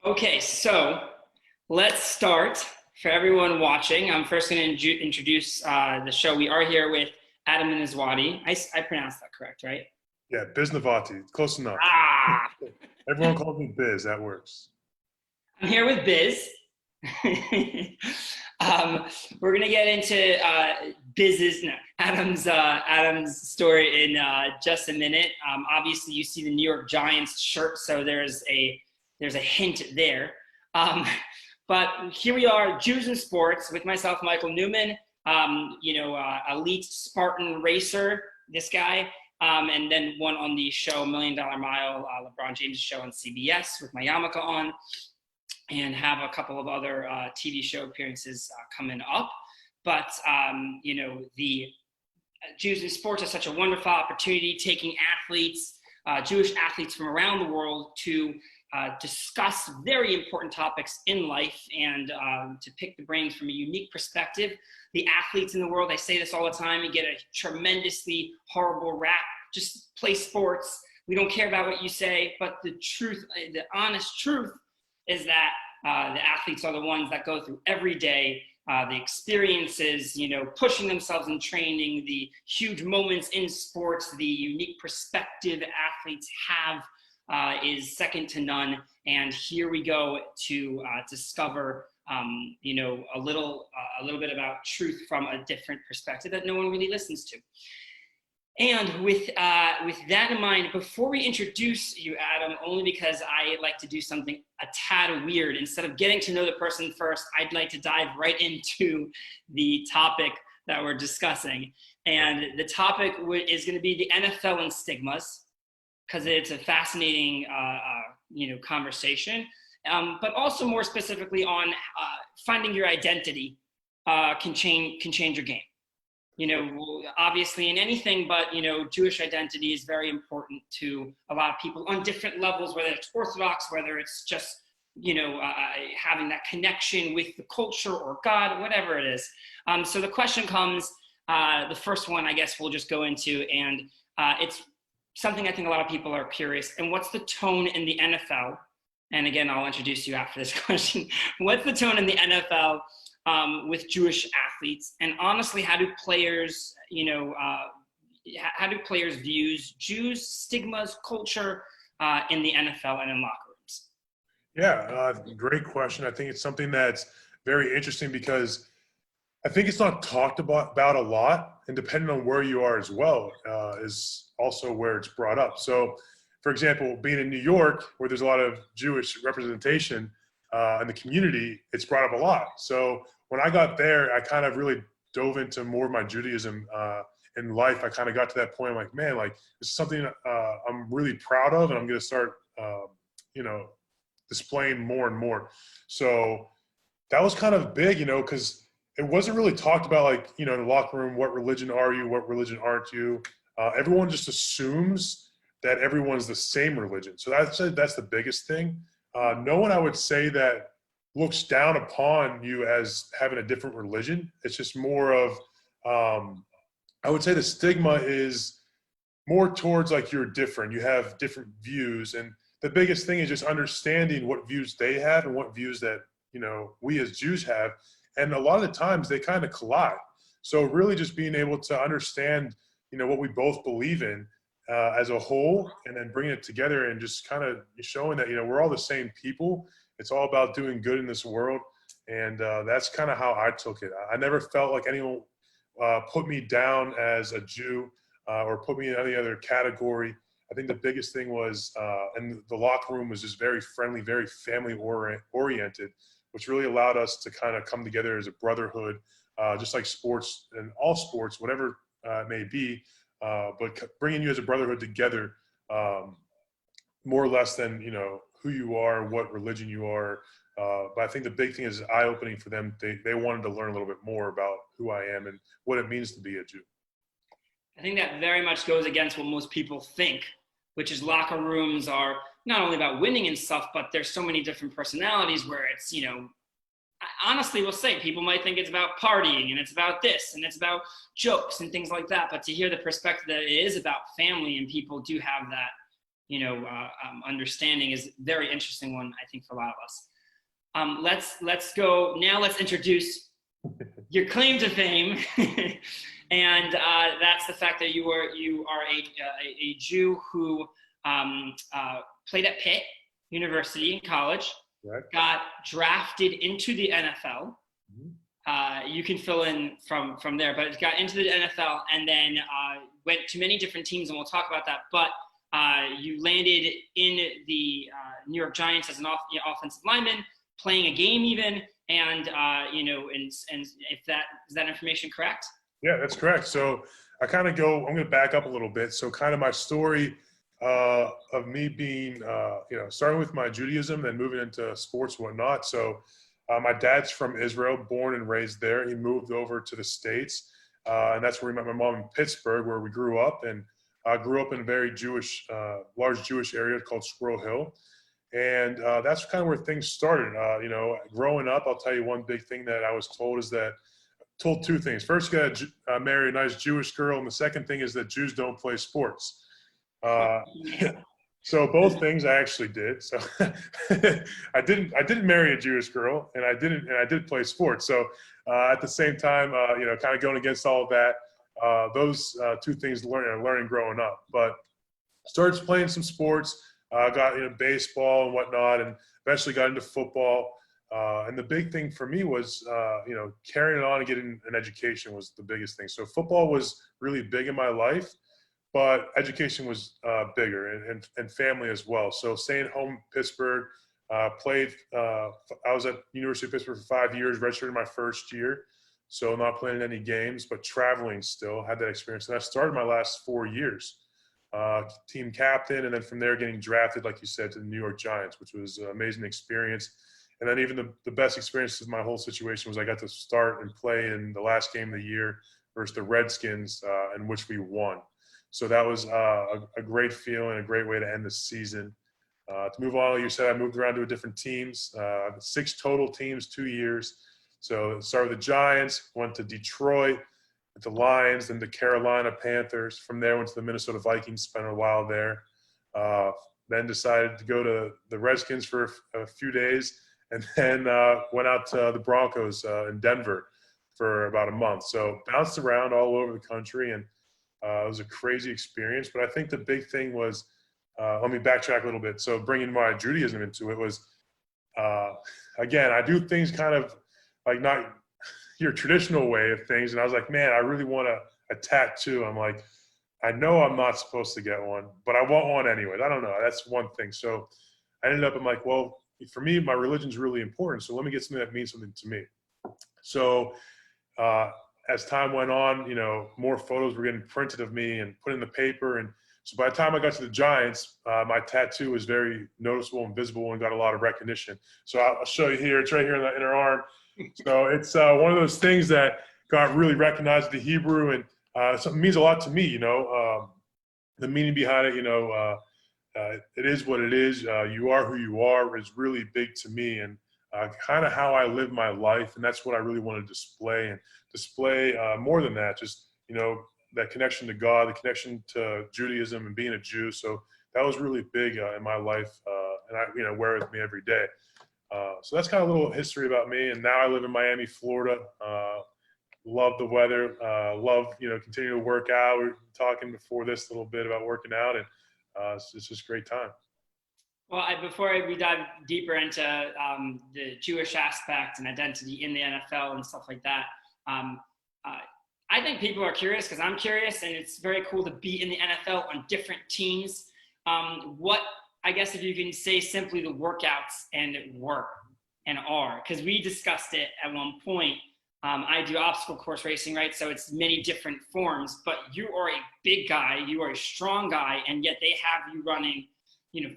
Okay, so let's start. For everyone watching, I'm first going to introduce the show. We are here with Adam and Bisnowaty. I pronounced that correct, right? Yeah, Bisnowaty. Close enough. Ah, Everyone calls me Biz. That works. I'm here with Biz. We're gonna get into Adam's story in just a minute. Obviously, you see the New York Giants shirt, so there's a hint there. But here we are, Jews in Sports, with myself, Michael Newman. Elite Spartan racer, this guy, and then one on the show $1 Million Mile, LeBron James' show on CBS with my yarmulke on, and have a couple of other TV show appearances coming up. But, the Jews in Sports is such a wonderful opportunity, taking athletes, Jewish athletes from around the world to discuss very important topics in life and to pick the brains from a unique perspective. The athletes in the world, I say this all the time, you get a tremendously horrible rap. Just play sports. We don't care about what you say, but the truth, the honest truth, is that the athletes are the ones that go through every day, the experiences, pushing themselves in training, the huge moments in sports, the unique perspective athletes have is second to none. And here we go to discover, a little bit about truth from a different perspective that no one really listens to. And with that in mind, before we introduce you, Adam, only because I like to do something a tad weird, instead of getting to know the person first, I'd like to dive right into the topic that we're discussing. And the topic is going to be the NFL and stigmas, because it's a fascinating, conversation, but also more specifically on finding your identity can change your game. Obviously in anything, but, Jewish identity is very important to a lot of people on different levels, whether it's Orthodox, whether it's just, having that connection with the culture or God, whatever it is. So the question comes, the first one, I guess we'll just go into, and it's something I think a lot of people are curious. And what's the tone in the NFL? And again, I'll introduce you after this question. What's the tone in the NFL with Jewish athletes? And honestly, how do players view Jews, stigmas, culture in the NFL and in locker rooms? Yeah, great question. I think it's something that's very interesting because I think it's not talked about a lot, and depending on where you are as well, is also where it's brought up. So, for example, being in New York, where there's a lot of Jewish representation in the community, it's brought up a lot. So when I got there, I kind of really dove into more of my Judaism in life. I kind of got to that point, like, man, like this is something I'm really proud of, and I'm going to start, displaying more and more. So that was kind of big, because it wasn't really talked about, like, in the locker room, what religion are you, what religion aren't you? Everyone just assumes that everyone's the same religion. So that's the biggest thing. No one, I would say, that looks down upon you as having a different religion. It's just more of, I would say the stigma is more towards, like, you're different. You have different views. And the biggest thing is just understanding what views they have and what views that, we as Jews have. And a lot of the times they kind of collide. So really just being able to understand, what we both believe in as a whole, and then bringing it together and just kind of showing that, we're all the same people. It's all about doing good in this world. And that's kind of how I took it. I never felt like anyone put me down as a Jew or put me in any other category. I think the biggest thing was, and the locker room was just very friendly, very family oriented, which really allowed us to kind of come together as a brotherhood, just like sports and all sports, whatever it may be, but bringing you as a brotherhood together, more or less than, who you are, what religion you are. But I think the big thing is eye-opening for them. They wanted to learn a little bit more about who I am and what it means to be a Jew. I think that very much goes against what most people think, which is locker rooms are not only about winning and stuff, but there's so many different personalities where it's, honestly, we'll say people might think it's about partying and it's about this and it's about jokes and things like that. But to hear the perspective that it is about family and people do have that understanding is a very interesting one, I think, for a lot of us. Let's go now. Let's introduce your claim to fame, and that's the fact that you are a Jew who played at Pitt University in college, Right. got drafted into the NFL. You can fill in from there, but got into the NFL and then went to many different teams, and we'll talk about that. But you landed in the New York Giants as an offensive lineman, playing a game even, and and if that is that information correct? Yeah, that's correct. So I'm going to back up a little bit. So kind of my story of me being, starting with my Judaism, then moving into sports and whatnot. So my dad's from Israel, born and raised there. He moved over to the States, and that's where he met my mom in Pittsburgh, where we grew up. And I grew up in a very large Jewish area called Squirrel Hill. And that's kind of where things started. Growing up, I'll tell you one big thing that I was told told two things. First, you got to marry a nice Jewish girl, and the second thing is that Jews don't play sports. So both things I actually did. So I didn't marry a Jewish girl, and I did play sports. So at the same time, kind of going against all of that, those two things learning growing up. But started playing some sports, got into baseball and whatnot, and eventually got into football. And the big thing for me was, carrying on and getting an education was the biggest thing. So football was really big in my life, but education was bigger, and family as well. So staying home in Pittsburgh, played. I was at University of Pittsburgh for 5 years, redshirted my first year. So not playing any games, but traveling still, had that experience. And I started my last 4 years, team captain, and then from there getting drafted, like you said, to the New York Giants, which was an amazing experience. And then even the best experience of my whole situation was I got to start and play in the last game of the year versus the Redskins, in which we won. So that was a great feeling, a great way to end the season. To move on, like you said, I moved around to different teams, 6 total teams, 2 years. So started with the Giants, went to Detroit, with the Lions, then the Carolina Panthers. From there, went to the Minnesota Vikings, spent a while there. Then decided to go to the Redskins for a few days, and then went out to the Broncos in Denver for about a month. So bounced around all over the country, and it was a crazy experience. But I think the big thing was, let me backtrack a little bit. So bringing my Judaism into it was, again, I do things kind of like not your traditional way of things. And I was like, man, I really want a tattoo. I'm like, I know I'm not supposed to get one, but I want one anyways. I don't know. That's one thing. So I ended up, I'm like, well, for me, my religion's really important. So let me get something that means something to me. So as time went on, more photos were getting printed of me and put in the paper. And so by the time I got to the Giants, my tattoo was very noticeable and visible and got a lot of recognition. So I'll show you here. It's right here in the inner arm. So it's one of those things that got really recognized in the Hebrew, and something means a lot to me. The meaning behind it. It is what it is. You are who you are is really big to me, and kind of how I live my life, and that's what I really want to display more than that. Just that connection to God, the connection to Judaism, and being a Jew. So that was really big in my life, and I wear it with me every day. So that's kind of a little history about me. And now I live in Miami, Florida. Love the weather. Love continue to work out. We were talking before this a little bit about working out, and it's just a great time. Well, before we dive deeper into the Jewish aspect and identity in the NFL and stuff like that, I think people are curious, because I'm curious, and it's very cool to be in the NFL on different teams. What, I guess if you can say simply, the workouts and work and are, because we discussed it at one point. I do obstacle course racing, right? So it's many different forms, but you are a big guy, you are a strong guy, and yet they have you running,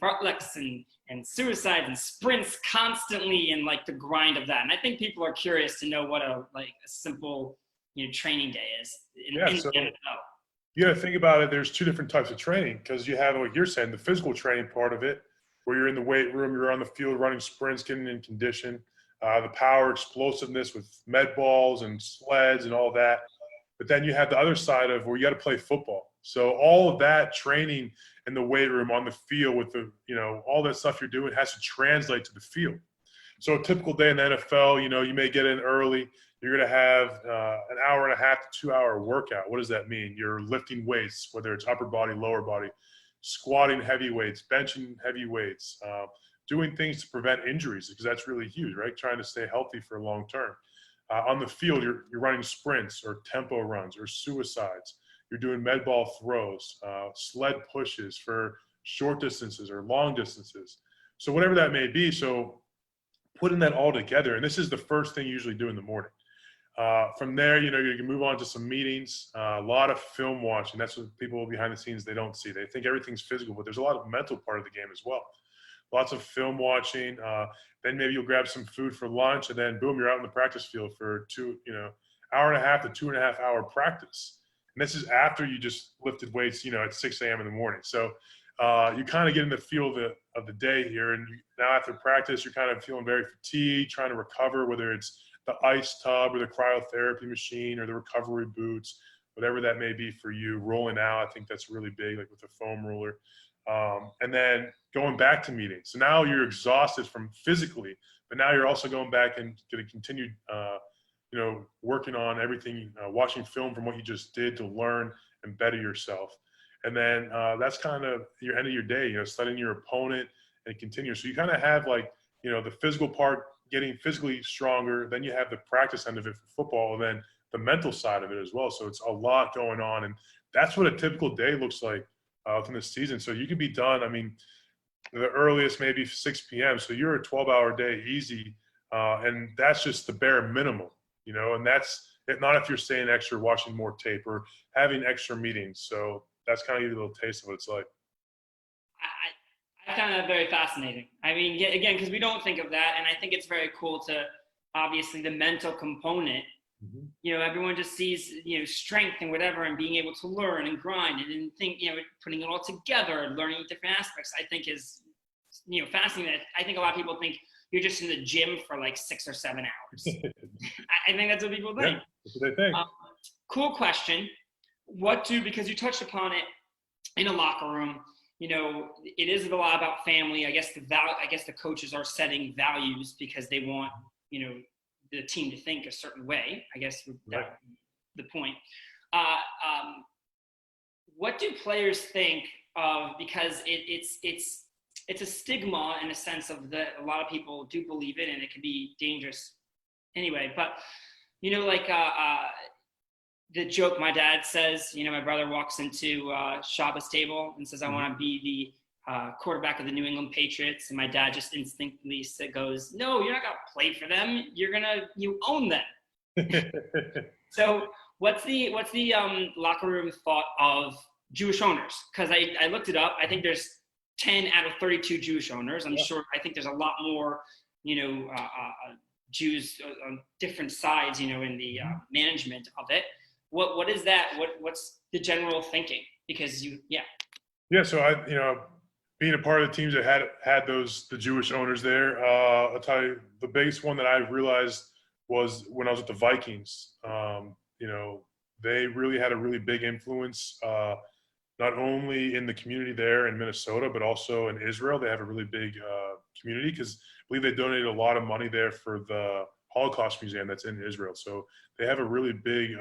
fartleks and suicides and sprints constantly, and like the grind of that. And I think people are curious to know what a simple, training day is in the NFL. You got to think about it. There's 2 different types of training, because you have, like you're saying, the physical training part of it, where you're in the weight room, you're on the field running sprints, getting in condition, the power, explosiveness with med balls and sleds and all that. But then you have the other side of where you got to play football. So all of that training in the weight room, on the field, with the, all that stuff you're doing has to translate to the field. So a typical day in the NFL, you may get in early. You're going to have an hour and a half to 2 hour workout. What does that mean? You're lifting weights, whether it's upper body, lower body, squatting heavy weights, benching heavy weights, doing things to prevent injuries, because that's really huge, right? Trying to stay healthy for long term. On the field, you're running sprints or tempo runs or suicides. You're doing med ball throws, sled pushes for short distances or long distances. So whatever that may be. So putting that all together, and this is the first thing you usually do in the morning. From there, you can move on to some meetings, a lot of film watching. That's what people behind the scenes, they don't see. They think everything's physical, but there's a lot of mental part of the game as well. Lots of film watching. Then maybe you'll grab some food for lunch, and then boom, you're out in the practice field for hour and a half to 2.5 hour practice. And this is after you just lifted weights, at 6 a.m. in the morning. So you kind of get in the feel of the day here. And now after practice, you're kind of feeling very fatigued, trying to recover, whether it's the ice tub or the cryotherapy machine or the recovery boots, whatever that may be for you. Rolling out, I think that's really big, like with the foam roller. And then going back to meetings. So now you're exhausted from physically, but now you're also going back and going to continue, working on everything, watching film from what you just did to learn and better yourself. And then that's kind of your end of your day, studying your opponent and continue. So you kind of have the physical part, getting physically stronger. Then you have the practice end of it for football, and then the mental side of it as well. So it's a lot going on. And that's what a typical day looks like within the season. So you could be done, the earliest maybe 6 p.m. So you're a 12-hour day easy. And that's just the bare minimum, and that's not if you're staying extra, watching more tape or having extra meetings. So that's kind of a little taste of what it's like. I find that very fascinating. Again, because we don't think of that. And I think it's very cool to, obviously, the mental component. Mm-hmm. Everyone just sees, strength and whatever, and being able to learn and grind and think, putting it all together and learning different aspects, I think is, fascinating. I think a lot of people think you're just in the gym for like 6 or 7 hours. I think that's what people think. Yeah, that's what they think. Cool question. Because you touched upon it in a locker room, it is a lot about family. I guess the coaches are setting values because they want, the team to think a certain way. I guess that's the point. What do players think of? Because it's a stigma in a sense of that a lot of people do believe it, and it can be dangerous anyway. But the joke my dad says, my brother walks into Shabbos Table and says, I want to be the quarterback of the New England Patriots. And my dad just instinctively goes, no, you're not going to play for them. You own them. So what's the locker room thought of Jewish owners? Because I looked it up. I think there's 10 out of 32 Jewish owners. I think there's a lot more, Jews on different sides, in the management of it. What is that? What's the general thinking? Because Yeah. So I, being a part of the teams that had the Jewish owners there, I'll tell you the biggest one that I realized was when I was with the Vikings. They really had a really big influence, not only in the community there in Minnesota, but also in Israel. They have a really big community because I believe they donated a lot of money there for the Holocaust Museum that's in Israel. So they have a really big,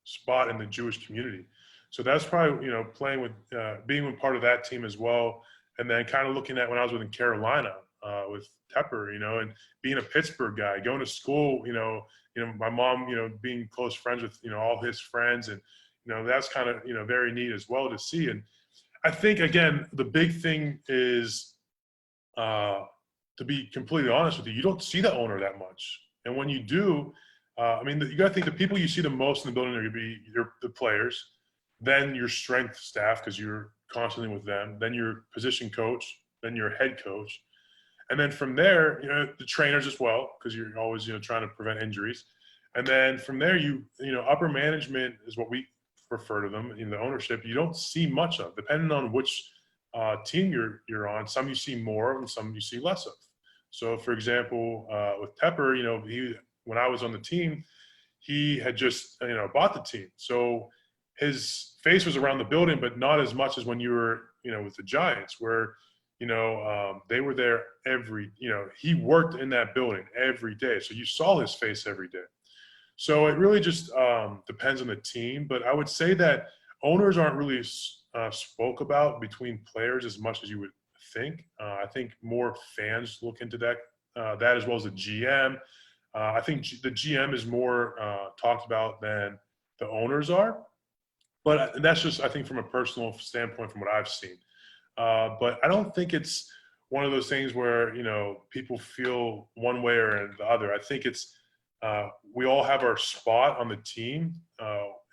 spot in the Jewish community. So that's probably, playing with, being part of that team as well. And then kind of looking at when I was in Carolina with Tepper, and being a Pittsburgh guy, going to school, my mom, being close friends with, all his friends. And, that's kind of, very neat as well to see. And I think, again, the big thing is, to be completely honest with you, you don't see the owner that much. And when you do, you got to think the people you see the most in the building are going to be the players, then your strength staff because you're constantly with them, then your position coach, then your head coach. And then from there, the trainers as well, because you're always, trying to prevent injuries. And then from there, upper management is what we refer to them in the ownership. You don't see much of, depending on which team you're on. Some you see more of and some you see less of. So for example, with Tepper, when I was on the team, he had just, bought the team. So his face was around the building, but not as much as when you were, with the Giants, where, they were there he worked in that building every day. So you saw his face every day. So it really just depends on the team. But I would say that owners aren't really spoke about between players as much as you would think. I think more fans look into that as well as the GM. I think the GM is more talked about than the owners are. But that's just, I think, from a personal standpoint from what I've seen. But I don't think it's one of those things where, people feel one way or the other. I think it's we all have our spot on the team,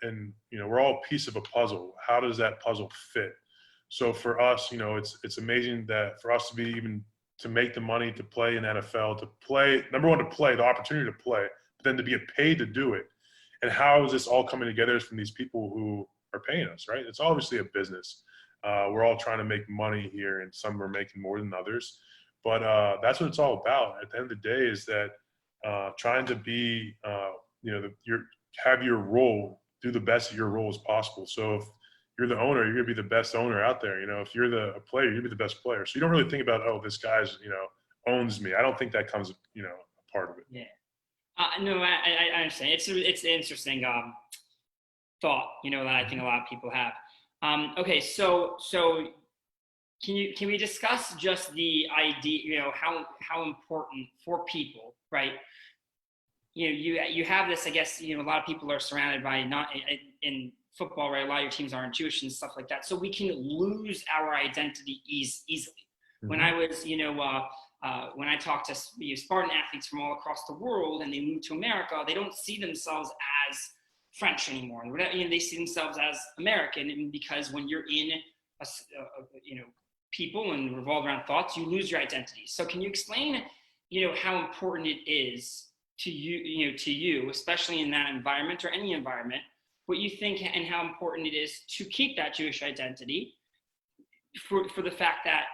and, we're all a piece of a puzzle. How does that puzzle fit? So for us, it's amazing that for us to be even to make the money to play in NFL, to play, number one, to play, the opportunity to play, but then to get paid to do it. And how is this all coming together from these people who are paying us, right? It's obviously a business. We're all trying to make money here, and some are making more than others. But that's what it's all about. At the end of the day is that trying to be, have your role, do the best of your role as possible. So if you're the owner, you're going to be the best owner out there. If you're a player, you're going to be the best player. So you don't really think about, oh, this guy's, owns me. I don't think that comes, a part of it. Yeah. No, I understand. It's an interesting thought, that I think a lot of people have. Okay, so can we discuss just the idea, how important for people, right? You have this, I guess, a lot of people are surrounded by, not in football, right? A lot of your teams aren't Jewish and stuff like that. So we can lose our identity easily. Mm-hmm. When I was, when I talk to Spartan athletes from all across the world and they move to America, they don't see themselves as French anymore. They see themselves as American, and because when you're in, people and revolve around thoughts, you lose your identity. So can you explain, how important it is to you, especially in that environment or any environment, what you think and how important it is to keep that Jewish identity for the fact that,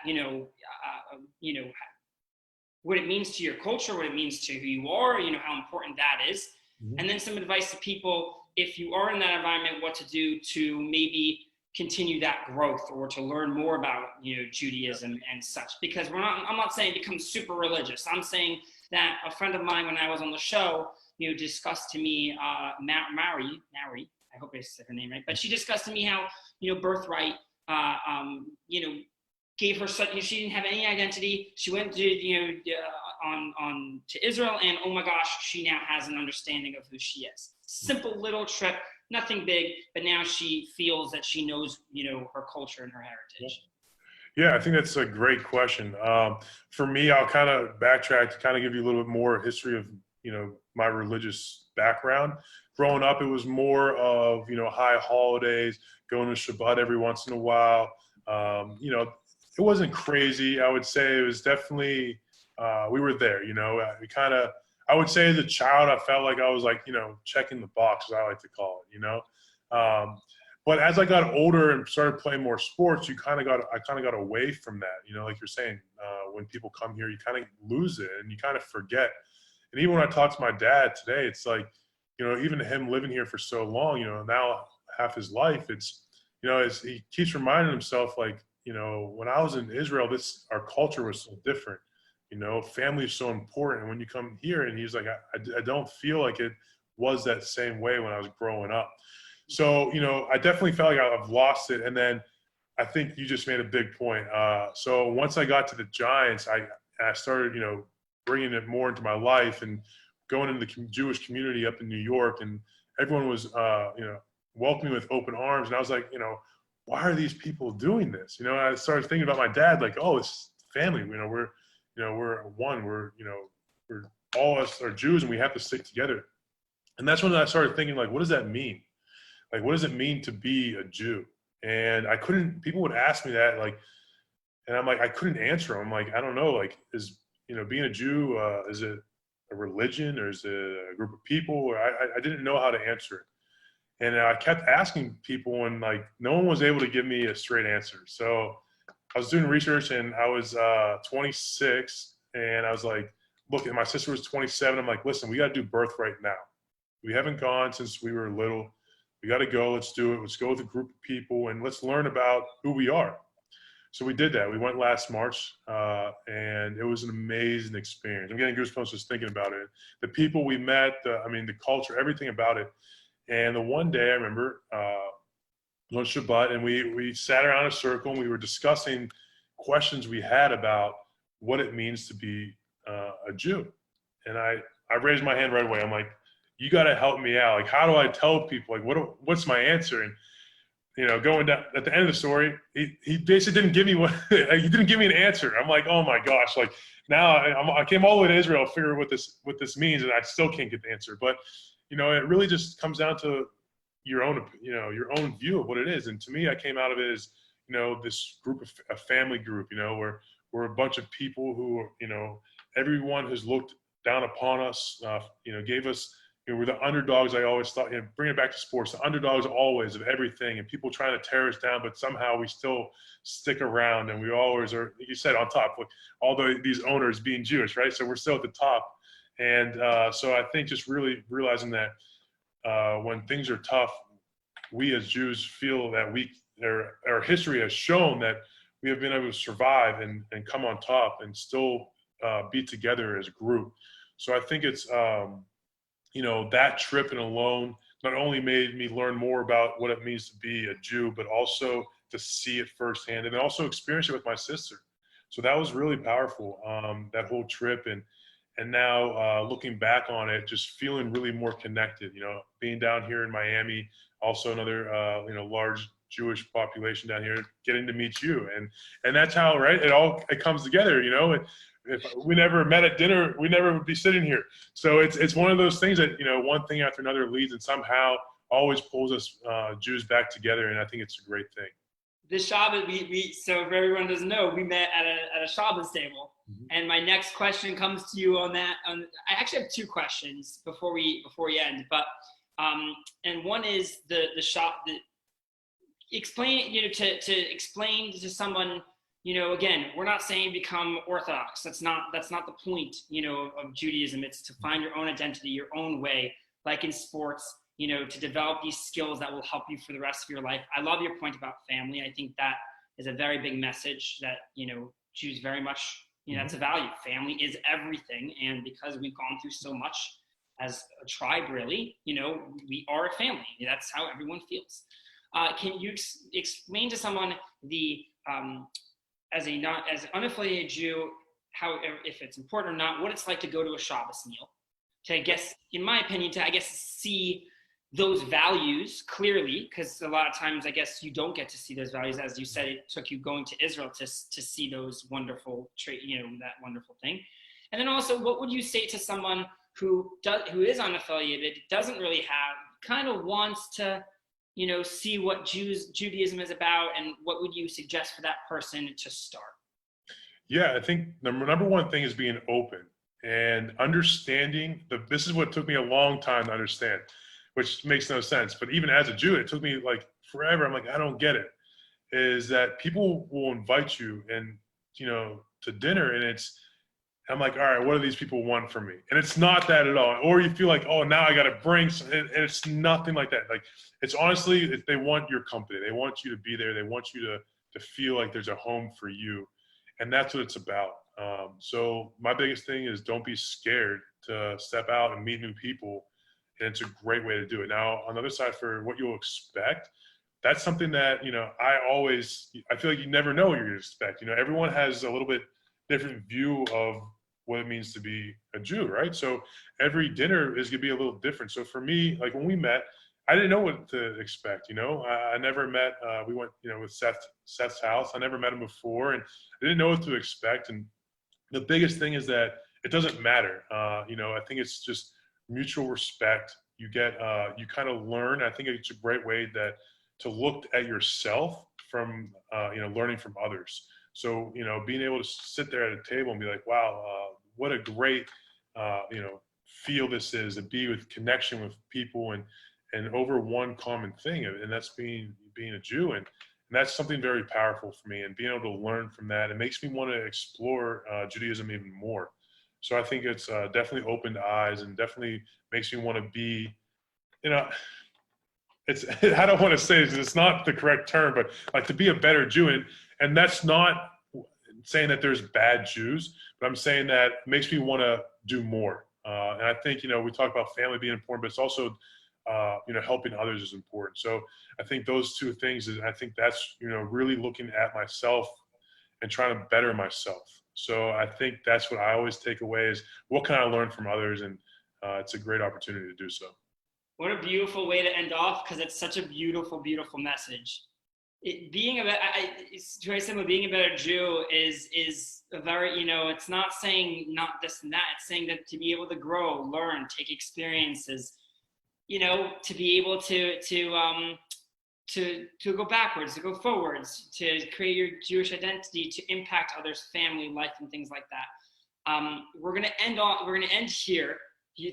what it means to your culture, what it means to who you are, how important that is. Mm-hmm. And then some advice to people, if you are in that environment, what to do to maybe continue that growth or to learn more about, Judaism and such. Because I'm not saying become super religious. I'm saying that a friend of mine, when I was on the show, discussed to me, Mary, I hope I said her name right, but she discussed to me how, birthright, gave her such, she didn't have any identity. She went to, to Israel, and oh my gosh, she now has an understanding of who she is. Simple little trip, nothing big, but now she feels that she knows, her culture and her heritage. Yeah, I think that's a great question. For me, I'll kind of backtrack to kind of give you a little bit more history of, my religious background. Growing up, it was more of, high holidays, going to Shabbat every once in a while. It wasn't crazy. I would say it was definitely, we were there, I would say as a child, I felt like I was like, checking the box, as I like to call it, But as I got older and started playing more sports, I kind of got away from that. Like you're saying, when people come here, you kind of lose it and you kind of forget. And even when I talk to my dad today, it's like, even him living here for so long, now half his life, it's, he keeps reminding himself, like, when I was in Israel, our culture was so different. Family is so important. And when you come here, and he's like, I don't feel like it was that same way when I was growing up. So, I definitely felt like I've lost it. And then I think you just made a big point. So once I got to the Giants, I started, bringing it more into my life and going into the Jewish community up in New York. And everyone was, welcoming with open arms. And I was like, why are these people doing this? I started thinking about my dad, like, oh, it's family. We're one. We're all us are Jews, and we have to stick together. And that's when I started thinking, like, what does that mean? Like, what does it mean to be a Jew? And people would ask me that, like, and I'm like, I couldn't answer them. I'm like, I don't know, like, being a Jew, is it a religion or is it a group of people? I didn't know how to answer it. And I kept asking people, and like, no one was able to give me a straight answer. So I was doing research, and I was 26, and I was like, look, and my sister was 27. I'm like, listen, we got to do birthright now. We haven't gone since we were little. We got to go. Let's do it. Let's go with a group of people and let's learn about who we are. So we did that. We went last March, and it was an amazing experience. I'm getting goosebumps just thinking about it. The people we met, the culture, everything about it. And the one day I remember on Shabbat, and we sat around a circle and we were discussing questions we had about what it means to be a Jew. And I raised my hand right away. I'm like, you got to help me out. Like, how do I tell people? Like, what's my answer? And going down at the end of the story, he basically didn't give me he didn't give me an answer. I'm like, oh my gosh, like now I came all the way to Israel to figure out what this means, and I still can't get the answer. But it really just comes down to your own view of what it is. And to me, I came out of it as this group of a family group, where we're a bunch of people who everyone has looked down upon us, gave us. We're the underdogs. I always thought, bring it back to sports, the underdogs always of everything, and people trying to tear us down, but somehow we still stick around, and we always are, like you said, on top. Like these owners being Jewish, right? So we're still at the top, and so I think just really realizing that when things are tough, we as Jews feel that our history has shown that we have been able to survive and come on top and still be together as a group. So I think it's that trip and alone not only made me learn more about what it means to be a Jew, but also to see it firsthand and also experience it with my sister. So that was really powerful, that whole trip. And now looking back on it, just feeling really more connected, being down here in Miami, also another, large Jewish population down here, getting to meet you. And that's how, right, it comes together, If we never met at dinner, we never would be sitting here. So it's one of those things that, one thing after another leads and somehow always pulls us Jews back together. And I think it's a great thing. This Shabbos, so if everyone doesn't know, we met at a Shabbos table. Mm-hmm. And my next question comes to you on that. I actually have two questions before we end, but and one is explain, to explain to someone, again, we're not saying become Orthodox. That's not the point, of Judaism. It's to find your own identity, your own way, like in sports, to develop these skills that will help you for the rest of your life. I love your point about family. I think that is a very big message that, Jews very much, that's a value. Family is everything. And because we've gone through so much as a tribe, really, we are a family. That's how everyone feels. Can you explain to someone as an unaffiliated Jew, how, if it's important or not, what it's like to go to a Shabbos meal, to, I guess, in my opinion, see those values clearly, because a lot of times, I guess, you don't get to see those values. As you said, it took you going to Israel to see those wonderful that wonderful thing. And then also, what would you say to someone who is unaffiliated, doesn't really have, kind of wants to, see what Judaism is about, and what would you suggest for that person to start? Yeah, I think the number one thing is being open and understanding. This is what took me a long time to understand, which makes no sense. But even as a Jew, it took me like forever. I'm like, I don't get it. Is that people will invite you and, to dinner, and I'm like, all right, what do these people want from me? And it's not that at all. Or you feel like, oh, now I got to bring some, and it's nothing like that. Like, it's honestly, if they want your company, they want you to be there. They want you to feel like there's a home for you. And that's what it's about. So my biggest thing is don't be scared to step out and meet new people. And it's a great way to do it. Now, on the other side, for what you'll expect, that's something that, I feel like you never know what you're going to expect. Everyone has a little bit different view of what it means to be a Jew, right? So every dinner is going to be a little different. So for me, like when we met, I didn't know what to expect. I never met, we went, with Seth's house. I never met him before, and I didn't know what to expect. And the biggest thing is that it doesn't matter. I think it's just mutual respect. You get, you kind of learn. I think it's a great way to look at yourself from, learning from others. So, being able to sit there at a table and be like, wow, what a great, feel this is, to be with connection with people and over one common thing. And that's being a Jew. And that's something very powerful for me, and being able to learn from that. It makes me want to explore Judaism even more. So I think it's definitely opened eyes, and definitely makes me want to be, it's I don't want to say it's not the correct term, but like to be a better Jew, and that's not saying that there's bad Jews, but I'm saying that it makes me want to do more. And I think, we talk about family being important, but it's also, helping others is important. So I think those two things I think that's, really looking at myself and trying to better myself. So I think that's what I always take away is what can I learn from others? And it's a great opportunity to do so. What a beautiful way to end off, because it's such a beautiful, beautiful message. Being a better Jew is a very, it's not saying not this and that. It's saying that to be able to grow, learn, take experiences, to be able to go backwards, to go forwards, to create your Jewish identity, to impact others' family life and things like that. We're gonna end here.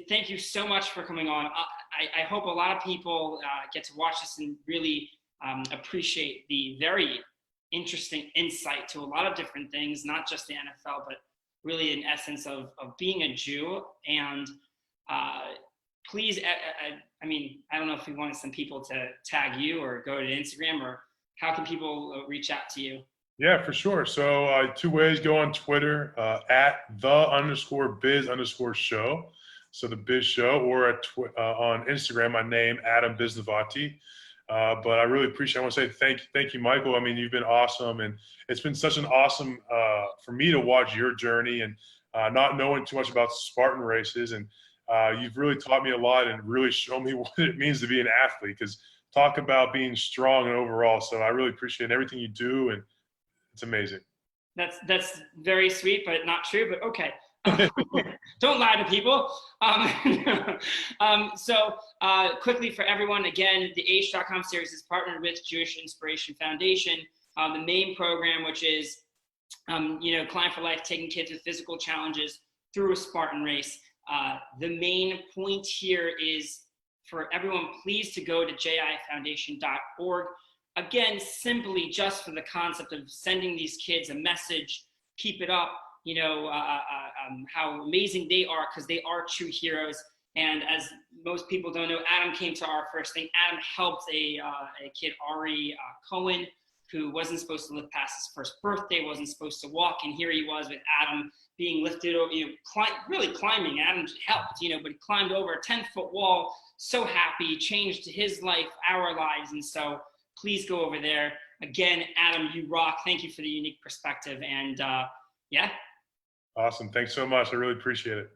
Thank you so much for coming on. I hope a lot of people get to watch this and really appreciate the very interesting insight to a lot of different things, not just the NFL, but really an essence of being a Jew. And please, I don't know if you want some people to tag you or go to Instagram, or how can people reach out to you? Yeah, for sure. So 2 ways: go on Twitter at @the_biz_show. So the Biz Show, or on Instagram, my name, Adam Bisnowaty. But I really appreciate. I want to say thank you, Michael. I mean, you've been awesome, and it's been such an awesome for me to watch your journey, and not knowing too much about Spartan races, and you've really taught me a lot and really shown me what it means to be an athlete. Because talk about being strong and overall. So I really appreciate everything you do, and it's amazing. That's very sweet, but not true. But okay. Don't lie to people. So quickly for everyone, again, the H.com series is partnered with Jewish Inspiration Foundation. The main program, which is, Climb for Life, taking kids with physical challenges through a Spartan race. The main point here is for everyone, please to go to jifoundation.org. Again, simply just for the concept of sending these kids a message, keep it up. How amazing they are, because they are true heroes. And as most people don't know, Adam came to our first thing. Adam helped a kid, Ari Cohen, who wasn't supposed to live past his first birthday, wasn't supposed to walk. And here he was with Adam being lifted over, really climbing. Adam helped, but he climbed over a 10-foot wall. So happy, changed his life, our lives. And so please go over there. Again, Adam, you rock. Thank you for the unique perspective. And yeah. Awesome. Thanks so much. I really appreciate it.